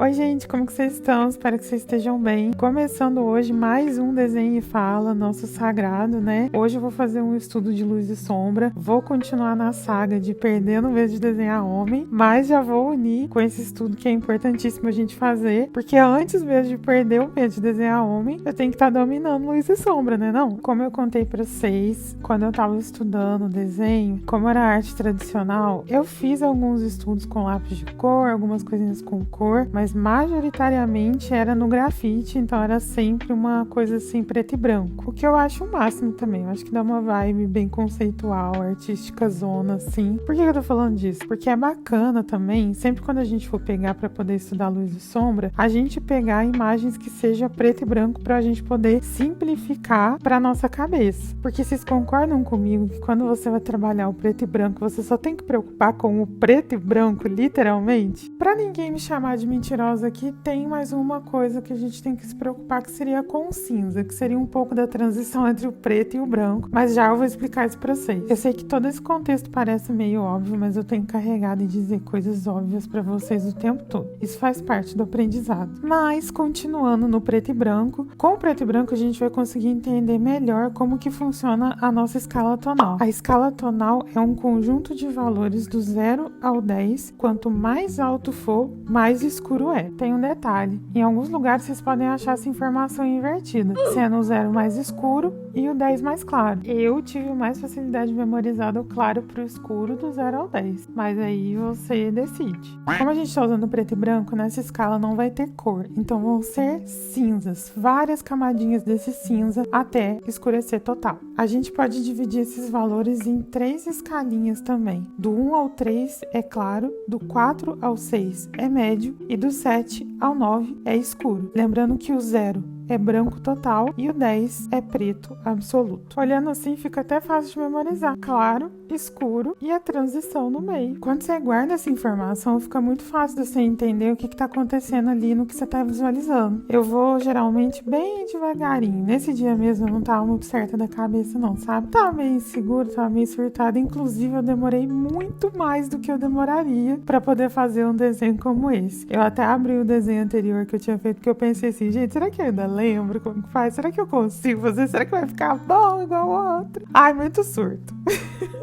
Oi gente, como que vocês estão? Espero que vocês estejam bem. Começando hoje mais um Desenho e Fala, nosso sagrado, né? Hoje eu vou fazer um estudo de luz e sombra. Vou continuar na saga de perder no vez de desenhar homem, mas já vou unir com esse estudo que é importantíssimo a gente fazer, porque antes mesmo de perder o medo de desenhar homem, eu tenho que estar dominando luz e sombra, né não? Como eu contei pra vocês, quando eu tava estudando desenho, como era arte tradicional, eu fiz alguns estudos com lápis de cor, algumas coisinhas com cor, mas majoritariamente era no grafite, então era sempre uma coisa assim preto e branco, o que eu acho o máximo também. Eu acho que dá uma vibe bem conceitual, artística zona assim. Por que eu tô falando disso? Porque é bacana também, sempre quando a gente for pegar para poder estudar luz e sombra, a gente pegar imagens que seja preto e branco pra gente poder simplificar pra nossa cabeça. Porque vocês concordam comigo que quando você vai trabalhar o preto e branco, você só tem que preocupar com o preto e branco, literalmente? Pra ninguém me chamar de mentirosa aqui, tem mais uma coisa que a gente tem que se preocupar, que seria com o cinza, que seria um pouco da transição entre o preto e o branco, mas já eu vou explicar isso pra vocês. Eu sei que todo esse contexto parece meio óbvio, mas eu tenho carregado em dizer coisas óbvias pra vocês o tempo todo. Isso faz parte do aprendizado. Mas, continuando no preto e branco, com o preto e branco a gente vai conseguir entender melhor como que funciona a nossa escala tonal. A escala tonal é um conjunto de valores do 0 ao 10. Quanto mais alto for, mais escuro é. Tem um detalhe: em alguns lugares vocês podem achar essa informação invertida, sendo o 0 mais escuro e o 10 mais claro. Eu tive mais facilidade de memorizar do claro pro escuro do 0 ao 10, mas aí você decide. Como a gente está usando preto e branco, nessa escala não vai ter cor, então vão ser cinzas, várias camadinhas desse cinza até escurecer total. A gente pode dividir esses valores em 3 escalinhas também. Do 1 ao 3 é claro, do 4 ao 6 é médio e do 7 ao 9 é escuro. Lembrando que o 0 é branco total e o 10 é preto absoluto. Olhando assim fica até fácil de memorizar. Claro, escuro e a transição no meio. Quando você guarda essa informação, fica muito fácil de você entender o que está acontecendo ali no que você está visualizando. Eu vou geralmente bem devagarinho. Nesse dia mesmo eu não estava muito certa da cabeça não, sabe? Tava meio inseguro, tava meio surtada. Inclusive eu demorei muito mais do que eu demoraria para poder fazer um desenho como esse. Eu até abri o desenho anterior que eu tinha feito, porque eu pensei assim, gente, será que eu ainda lembro como que faz? Será que eu consigo fazer? Será que vai ficar bom igual o outro? Ai, muito surto.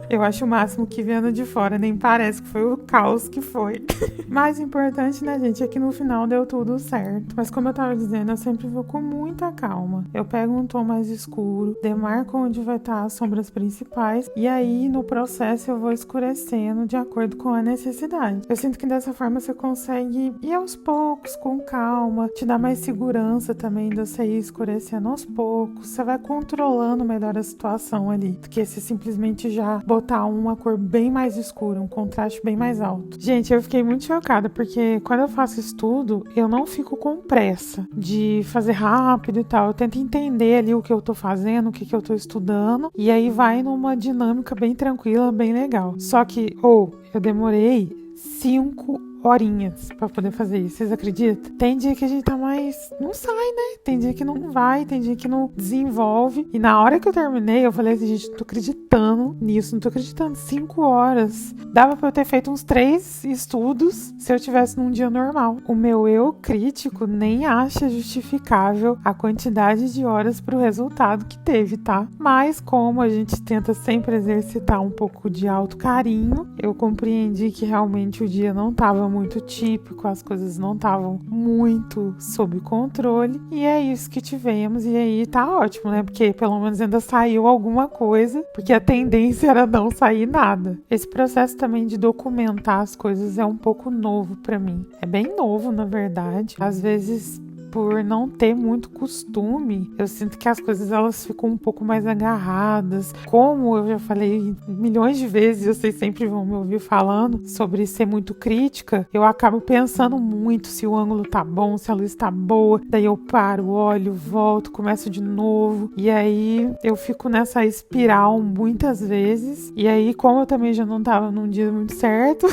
Eu acho o máximo que vendo de fora, nem parece que foi o caos que foi. Mais importante, né, gente, é que no final deu tudo certo. Mas como eu tava dizendo, eu sempre vou com muita calma. Eu pego um tom mais escuro, demarco onde vai estar as sombras principais, e aí no processo eu vou escurecendo de acordo com a necessidade. Eu sinto que dessa forma você consegue ir aos poucos, com calma, te dá mais segurança também de você ir escurecendo aos poucos. Você vai controlando melhor a situação ali, do que se simplesmente já botar uma cor bem mais escura, um contraste bem mais alto. Gente, eu fiquei muito chocada, porque quando eu faço estudo, eu não fico com pressa de fazer rápido e tal. Eu tento entender ali o que eu tô fazendo, o que eu tô estudando, e aí vai numa dinâmica bem tranquila, bem legal. Só que, eu demorei 5 horinhas pra poder fazer isso, vocês acreditam? Tem dia que a gente tá mais... não sai, né? Tem dia que não vai, tem dia que não desenvolve. E na hora que eu terminei, eu falei assim, gente, não tô acreditando nisso, não tô acreditando. 5 horas. Dava pra eu ter feito uns 3 estudos se eu tivesse num dia normal. O meu eu crítico nem acha justificável a quantidade de horas pro resultado que teve, tá? Mas como a gente tenta sempre exercitar um pouco de auto carinho, eu compreendi que realmente o dia não tava muito típico, as coisas não estavam muito sob controle, e é isso que tivemos, e aí tá ótimo, né? Porque pelo menos ainda saiu alguma coisa, porque a tendência era não sair nada. Esse processo também de documentar as coisas é um pouco novo pra mim. É bem novo, na verdade. Às vezes, por não ter muito costume, eu sinto que as coisas elas ficam um pouco mais agarradas. Como eu já falei milhões de vezes, vocês sempre vão me ouvir falando sobre ser muito crítica, eu acabo pensando muito se o ângulo tá bom, se a luz tá boa, daí eu paro, olho, volto, começo de novo, e aí eu fico nessa espiral muitas vezes, e aí como eu também já não tava num dia muito certo,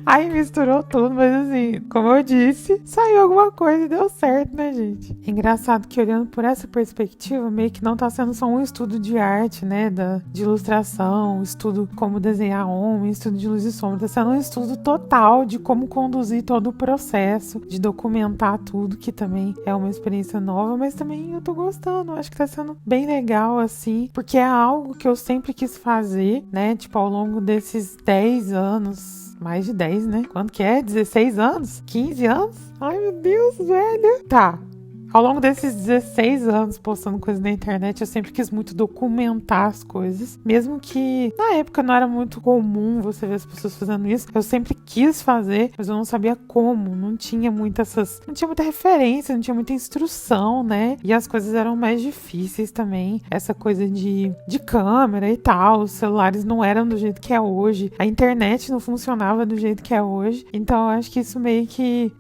aí misturou tudo, mas assim, como eu disse, saiu alguma coisa e deu deu certo, né, gente? É engraçado que olhando por essa perspectiva, meio que não tá sendo só um estudo de arte, né, de ilustração, estudo como desenhar homem, estudo de luz e sombra, tá sendo um estudo total de como conduzir todo o processo, de documentar tudo, que também é uma experiência nova, mas também eu tô gostando, acho que tá sendo bem legal, assim, porque é algo que eu sempre quis fazer, né, tipo, ao longo desses 10 anos, mais de 10, né? Quanto que é? 16 anos? 15 anos? Ai, meu Deus, velho. Tá. Ao longo desses 16 anos postando coisas na internet, eu sempre quis muito documentar as coisas. Mesmo que na época não era muito comum você ver as pessoas fazendo isso. Eu sempre quis fazer, mas eu não sabia como. Não tinha muita referência, não tinha muita instrução, né? E as coisas eram mais difíceis também. Essa coisa de câmera e tal. Os celulares não eram do jeito que é hoje. A internet não funcionava do jeito que é hoje. Então eu acho que isso meio que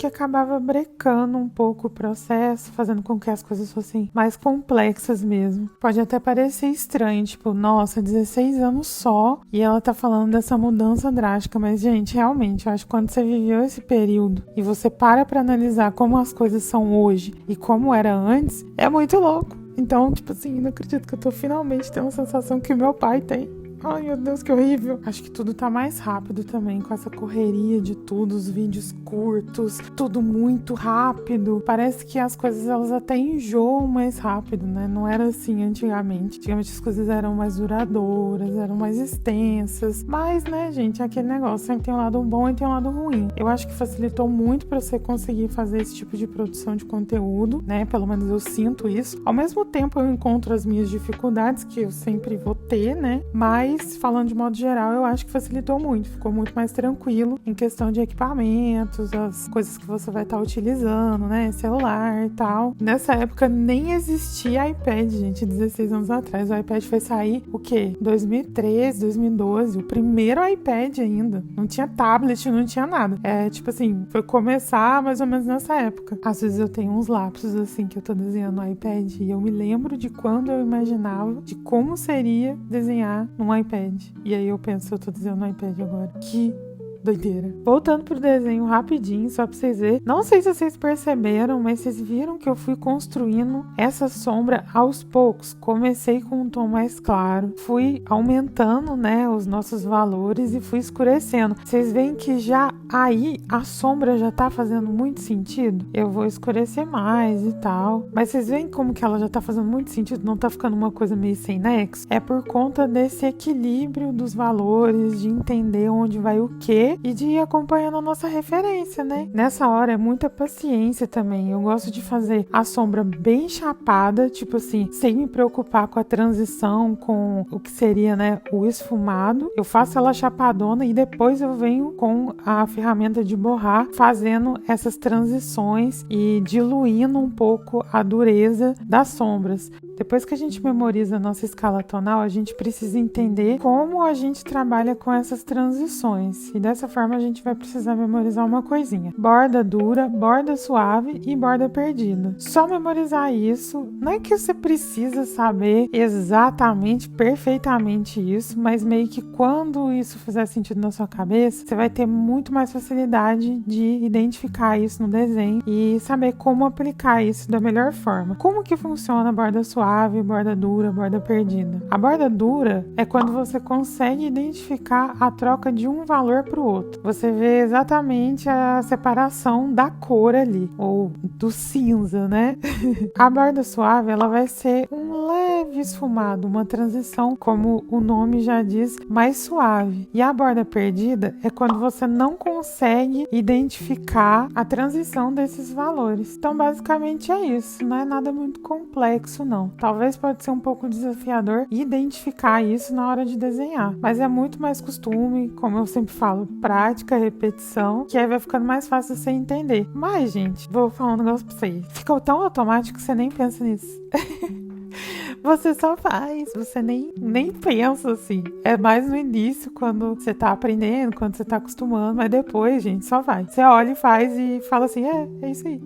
acabava brecando um pouco o processo, fazendo com que as coisas fossem mais complexas mesmo. Pode até parecer estranho, tipo, nossa, 16 anos só, e ela tá falando dessa mudança drástica, mas, gente, realmente, eu acho que quando você viveu esse período e você para pra analisar como as coisas são hoje e como era antes, é muito louco. Então, tipo assim, não acredito que eu tô finalmente tendo a sensação que o meu pai tem. Ai, meu Deus, que horrível. Acho que tudo tá mais rápido também, com essa correria de tudo, os vídeos curtos, tudo muito rápido. Parece que as coisas, elas até enjoam mais rápido, né? Não era assim antigamente. Antigamente as coisas eram mais duradouras, eram mais extensas. Mas, né, gente, aquele negócio sempre tem um lado bom e tem um lado ruim. Eu acho que facilitou muito pra você conseguir fazer esse tipo de produção de conteúdo, né? Pelo menos eu sinto isso. Ao mesmo tempo, eu encontro as minhas dificuldades, que eu sempre vou ter, né? Mas, falando de modo geral, eu acho que facilitou muito. Ficou muito mais tranquilo em questão de equipamentos, as coisas que você vai estar utilizando, né? Celular e tal. Nessa época nem existia iPad, gente, 16 anos atrás. O iPad foi sair, o quê? 2013, 2012. O primeiro iPad ainda. Não tinha tablet, não tinha nada. É, tipo assim, foi começar mais ou menos nessa época. Às vezes eu tenho uns lapsos, assim, que eu tô desenhando no iPad e eu me lembro de quando eu imaginava de como seria desenhar num iPad. E aí eu penso, eu tô desenhando no iPad agora. Que doideira. Voltando pro desenho rapidinho, só pra vocês verem. Não sei se vocês perceberam, mas vocês viram que eu fui construindo essa sombra aos poucos. Comecei com um tom mais claro, fui aumentando, né, os nossos valores e fui escurecendo. Vocês veem que já aí a sombra já tá fazendo muito sentido? Eu vou escurecer mais e tal. Mas vocês veem como que ela já tá fazendo muito sentido? Não tá ficando uma coisa meio sem nexo? É por conta desse equilíbrio dos valores, de entender onde vai o quê e de ir acompanhando a nossa referência, né? Nessa hora é muita paciência também. Eu gosto de fazer a sombra bem chapada, tipo assim, sem me preocupar com a transição, com o que seria, né, o esfumado. Eu faço ela chapadona e depois eu venho com a ferramenta de borrar, fazendo essas transições e diluindo um pouco a dureza das sombras. Depois que a gente memoriza a nossa escala tonal, a gente precisa entender como a gente trabalha com essas transições. E dessa forma a gente vai precisar memorizar uma coisinha: borda dura, borda suave e borda perdida. Só memorizar isso. Não é que você precisa saber exatamente, perfeitamente isso, mas meio que quando isso fizer sentido na sua cabeça, você vai ter muito mais facilidade de identificar isso no desenho e saber como aplicar isso da melhor forma. Como que funciona a borda suave, borda dura, borda perdida? A borda dura é quando você consegue identificar a troca de um valor para o outro. Você vê exatamente a separação da cor ali, ou do cinza, né? A borda suave, ela vai ser um leve esfumado, uma transição, como o nome já diz, mais suave. E a borda perdida é quando você não consegue identificar a transição desses valores. Então, basicamente é isso. Não é nada muito complexo, não. Talvez pode ser um pouco desafiador identificar isso na hora de desenhar, mas é muito mais costume, como eu sempre falo, prática, repetição, que aí vai ficando mais fácil você entender. Mas, gente, vou falar um negócio pra vocês. Ficou tão automático que você nem pensa nisso. Você só faz, você nem pensa assim. É mais no início, quando você tá aprendendo, quando você tá acostumando, mas depois, gente, só vai. Você olha e faz e fala assim, é isso aí.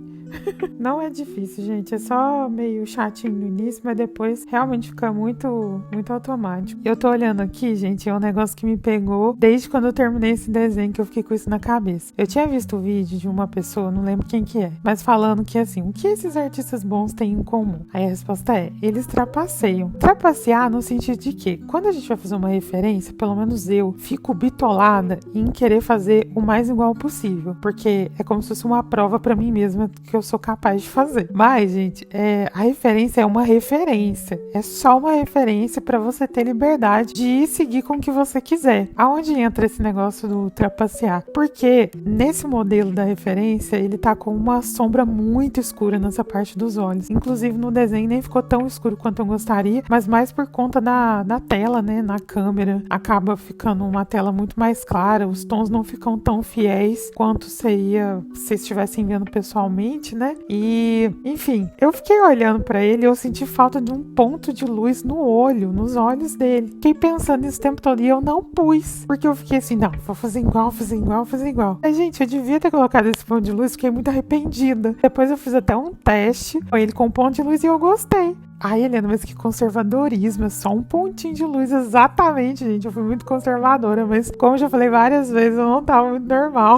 Não é difícil, gente. É só meio chatinho no início, mas depois realmente fica muito, muito automático. Eu tô olhando aqui, gente, é um negócio que me pegou desde quando eu terminei esse desenho, que eu fiquei com isso na cabeça. Eu tinha visto o vídeo de uma pessoa, não lembro quem que é, mas falando que assim, o que esses artistas bons têm em comum? Aí a resposta é, eles trapaceiam. Trapacear no sentido de que, quando a gente vai fazer uma referência, pelo menos eu fico bitolada em querer fazer o mais igual possível, porque é como se fosse uma prova pra mim mesma que eu sou capaz de fazer. Mas, gente, a referência é uma referência. É só uma referência pra você ter liberdade de ir seguir com o que você quiser. Aonde entra esse negócio do trapacear? Porque nesse modelo da referência, ele tá com uma sombra muito escura nessa parte dos olhos. Inclusive, no desenho nem ficou tão escuro quanto eu gostaria, mas mais por conta da tela, né? Na câmera, acaba ficando uma tela muito mais clara, os tons não ficam tão fiéis quanto seria se vocês estivessem vendo pessoalmente, né? E, enfim, eu fiquei olhando pra ele e eu senti falta de um ponto de luz no olho, nos olhos dele. Fiquei pensando isso o tempo todo e eu não pus, porque eu fiquei assim, não, vou fazer igual, fazer igual, fazer igual. Mas, gente, eu devia ter colocado esse ponto de luz, fiquei muito arrependida. Depois eu fiz até um teste com ele com ponto de luz e eu gostei. Ai, Helena, mas que conservadorismo, é só um pontinho de luz, exatamente, gente, eu fui muito conservadora, mas como eu já falei várias vezes, eu não tava muito normal.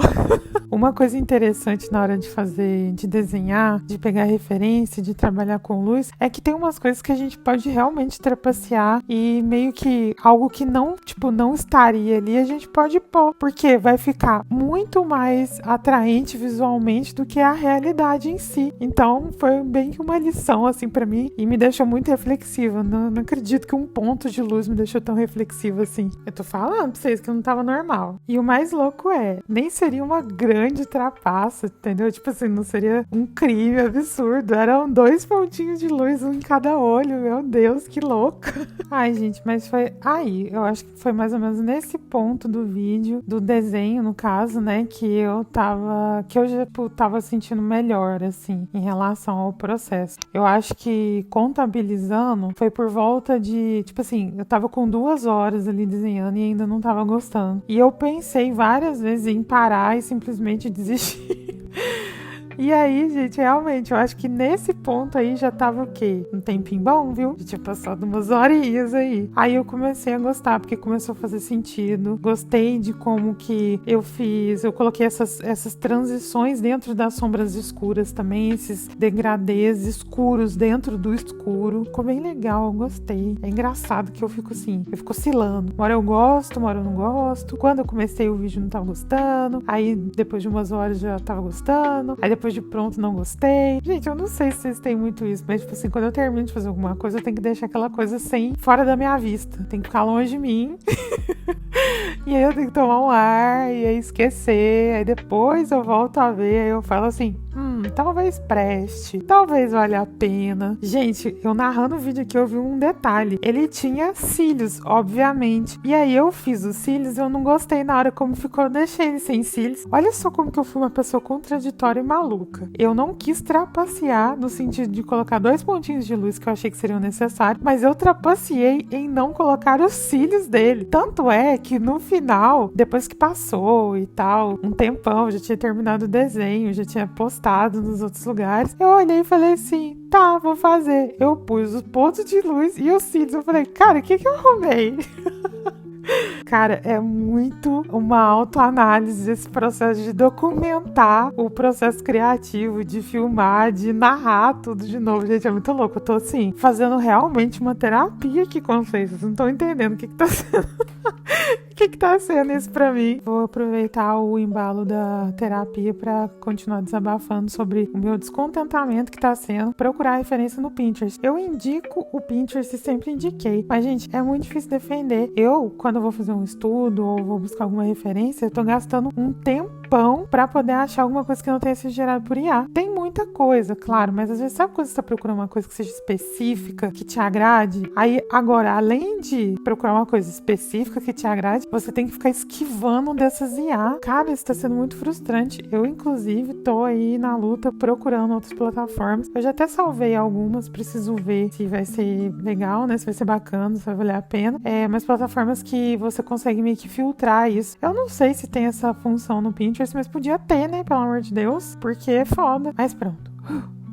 Uma coisa interessante na hora de fazer, de desenhar, de pegar referência, de trabalhar com luz, é que tem umas coisas que a gente pode realmente trapacear e meio que algo que não, tipo, não estaria ali, a gente pode pôr, porque vai ficar muito mais atraente visualmente do que a realidade em si. Então, foi bem que uma lição, assim, pra mim, e me deixou muito reflexiva. Não acredito que um ponto de luz me deixou tão reflexiva assim. Eu tô falando pra vocês que eu não tava normal. E o mais louco nem seria uma grande trapaça, entendeu? Tipo assim, não seria um crime absurdo. Eram 2 pontinhos de luz, um em cada olho. Meu Deus, que louco. Ai, gente, mas foi aí. Eu acho que foi mais ou menos nesse ponto do vídeo, do desenho, no caso, né? Que eu já tava sentindo melhor, assim, em relação ao processo. Eu acho que contabilizando, foi por volta de, tipo assim, eu tava com 2 horas ali desenhando e ainda não tava gostando. E eu pensei várias vezes em parar e simplesmente desistir. E aí, gente, realmente, eu acho que nesse ponto aí já tava o quê? Um tempinho bom, viu? Já tinha passado umas horinhas aí. Aí eu comecei a gostar, porque começou a fazer sentido. Gostei de como que eu coloquei essas transições dentro das sombras escuras também, esses degradês escuros dentro do escuro. Ficou bem legal, eu gostei. É engraçado que eu fico assim, eu fico oscilando. Uma hora eu gosto, uma hora eu não gosto. Quando eu comecei o vídeo não tava gostando. Aí depois de umas horas já tava gostando. Aí depois de pronto não gostei. Gente, eu não sei se vocês têm muito isso, mas tipo assim, quando eu termino de fazer alguma coisa, eu tenho que deixar aquela coisa assim, fora da minha vista. Tem que ficar longe de mim. E aí eu tenho que tomar um ar e aí esquecer. Aí depois eu volto a ver, aí eu falo assim, talvez preste, talvez valha a pena. Gente, eu narrando o vídeo aqui, eu vi um detalhe. Ele tinha cílios, obviamente. E aí eu fiz os cílios, eu não gostei na hora como ficou, eu deixei ele sem cílios. Olha só como que eu fui uma pessoa contraditória e maluca. Eu não quis trapacear no sentido de colocar 2 pontinhos de luz que eu achei que seriam necessários, mas eu trapaceei em não colocar os cílios dele. Tanto é que no final, depois que passou e tal, um tempão, já tinha terminado o desenho, já tinha postado nos outros lugares, eu olhei e falei assim, tá, vou fazer. Eu pus os pontos de luz e os cílios. Eu falei, cara, o que eu arrumei? Cara, é muito uma autoanálise esse processo de documentar o processo criativo, de filmar, de narrar tudo de novo. Gente, é muito louco. Eu tô assim, fazendo realmente uma terapia aqui com vocês. Vocês não estão entendendo o que tá sendo. O que tá sendo isso pra mim? Vou aproveitar o embalo da terapia pra continuar desabafando sobre o meu descontentamento que tá sendo procurar referência no Pinterest. Eu indico o Pinterest e sempre indiquei. Mas, gente, é muito difícil defender. Eu, quando eu vou fazer um estudo ou vou buscar alguma referência, eu tô gastando um tempão pra poder achar alguma coisa que não tenha sido gerada por IA. Tem muita coisa, claro, mas às vezes sabe quando você tá procurando uma coisa que seja específica, que te agrade? Aí, agora, além de procurar uma coisa específica que te agrade, você tem que ficar esquivando dessas IA. Cara, isso tá sendo muito frustrante. Eu, inclusive, tô aí na luta procurando outras plataformas. Eu já até salvei algumas, preciso ver se vai ser legal, né? Se vai ser bacana, se vai valer a pena. Mas plataformas que você consegue meio que filtrar isso. Eu não sei se tem essa função no Pinterest, mas podia ter, né? Pelo amor de Deus, porque é foda. Mas pronto.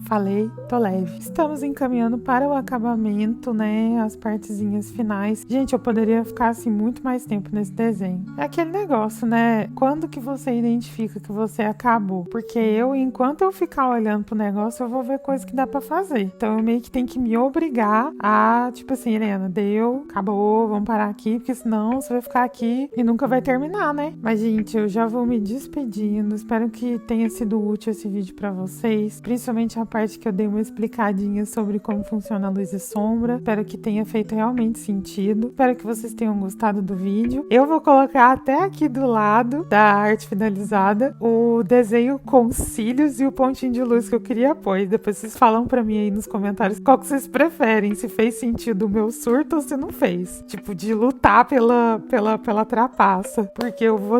Falei, tô leve. Estamos encaminhando para o acabamento, né? As partezinhas finais. Gente, eu poderia ficar assim muito mais tempo nesse desenho. É aquele negócio, né? Quando que você identifica que você acabou? Porque enquanto eu ficar olhando pro negócio, eu vou ver coisa que dá pra fazer. Então eu meio que tenho que me obrigar a, tipo assim, Helena, deu, acabou, vamos parar aqui, porque senão você vai ficar aqui e nunca vai terminar, né? Mas, gente, eu já vou me despedindo. Espero que tenha sido útil esse vídeo pra vocês, principalmente a parte que eu dei uma explicadinha sobre como funciona a luz e sombra. Espero que tenha feito realmente sentido. Espero que vocês tenham gostado do vídeo. Eu vou colocar até aqui do lado da arte finalizada o desenho com cílios e o pontinho de luz que eu queria pôr. Depois vocês falam pra mim aí nos comentários qual que vocês preferem, se fez sentido o meu surto ou se não fez. Tipo, de lutar pela trapaça. Porque eu vou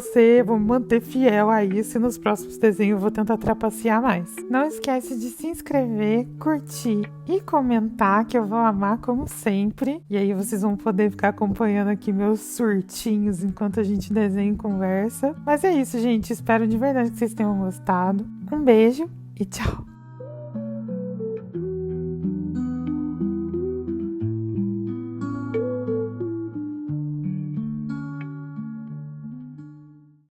manter fiel a isso e nos próximos desenhos eu vou tentar trapacear mais. Não esquece de se inscrever, curtir e comentar, que eu vou amar como sempre. E aí vocês vão poder ficar acompanhando aqui meus surtinhos enquanto a gente desenha e conversa. Mas é isso, gente. Espero de verdade que vocês tenham gostado. Um beijo e tchau!